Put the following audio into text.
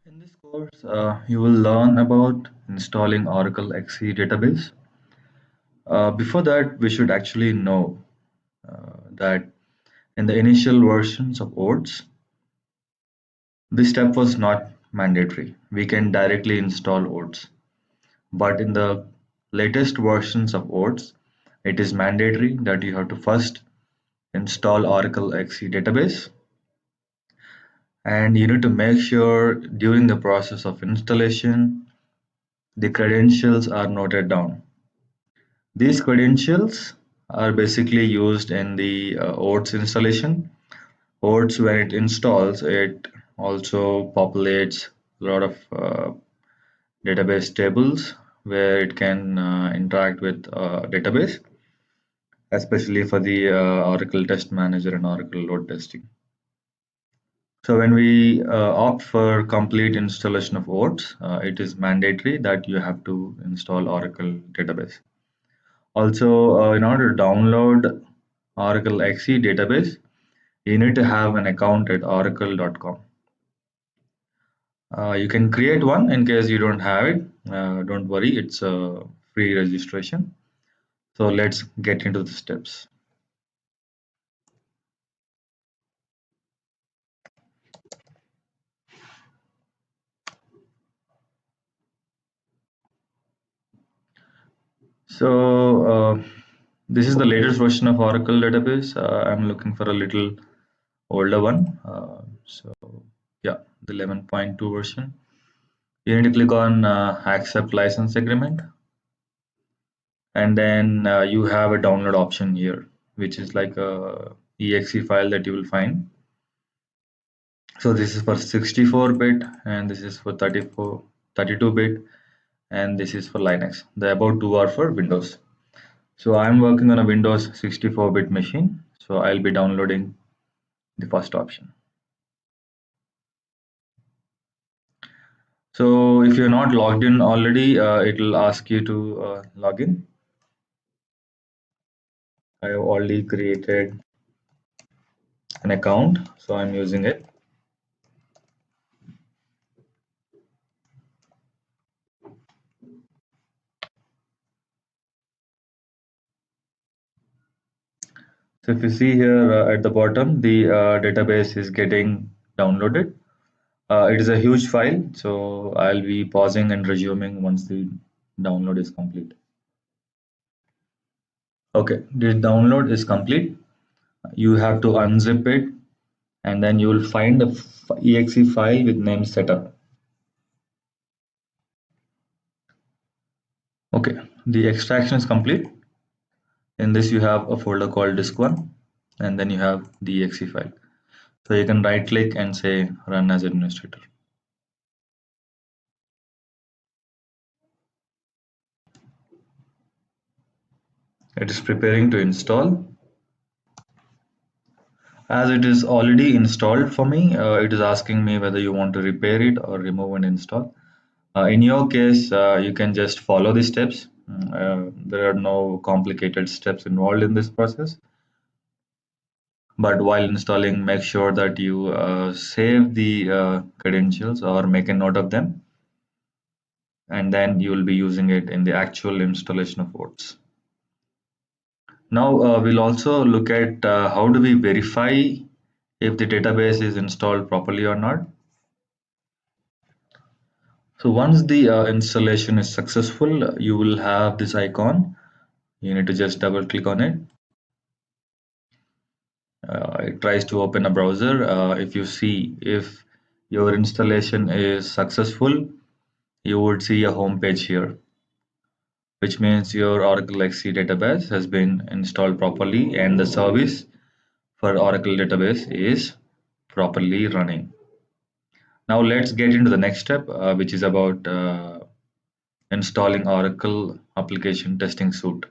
In this course, you will learn about installing Oracle XE database. Before that, we should actually know that in the initial versions of OATS, this step was not mandatory. We can directly install OATS. But in the latest versions of OATS, it is mandatory that you have to first install Oracle XE database, and you need to make sure during the process of installation the credentials are noted down. These credentials are basically used in the OATS installation. OATS, when it installs, it also populates a lot of database tables where it can interact with database, especially for the Oracle Test Manager and Oracle Load Testing. So when we opt for complete installation of OATS, it is mandatory that you have to install Oracle database. Also, in order to download Oracle XE database, you need to have an account at oracle.com. You can create one in case you don't have it. Don't worry, it's a free registration. So let's get into the steps. So this is the latest version of Oracle database. I'm looking for a little older one. So yeah, the 11.2 version. You need to click on accept license agreement, and then you have a download option here, which is like a exe file that you will find. So this is for 64-bit, and this is for 32-bit, and this is for Linux. The above two are for Windows. So I'm working on a Windows 64-bit machine, so I'll be downloading the first option. So if you're not logged in already, it will ask you to log in. I have already created an account, so I'm using it. So if you see here at the bottom, the database is getting downloaded. It is a huge file, so I'll be pausing and resuming once the download is complete. Okay, the download is complete. You have to unzip it, and then you will find a exe file with name setup. Okay, the extraction is complete. In this, you have a folder called disk1, and then you have the exe file. So you can right click and say run as administrator. It is preparing to install. As it is already installed for me, it is asking me whether you want to repair it or remove and install. In your case, you can just follow the steps. There are no complicated steps involved in this process. But while installing, make sure that you save the credentials or make a note of them, and then you will be using it in the actual installation of OATS. Now we'll also look at how do we verify if the database is installed properly or not. So once the installation is successful, you will have this icon. You need to just double click on it. It tries to open a browser. If you see if your installation is successful, you would see a home page here, which means your Oracle XE database has been installed properly and the service for Oracle database is properly running. Now let's get into the next step, which is about installing Oracle Application Testing Suite.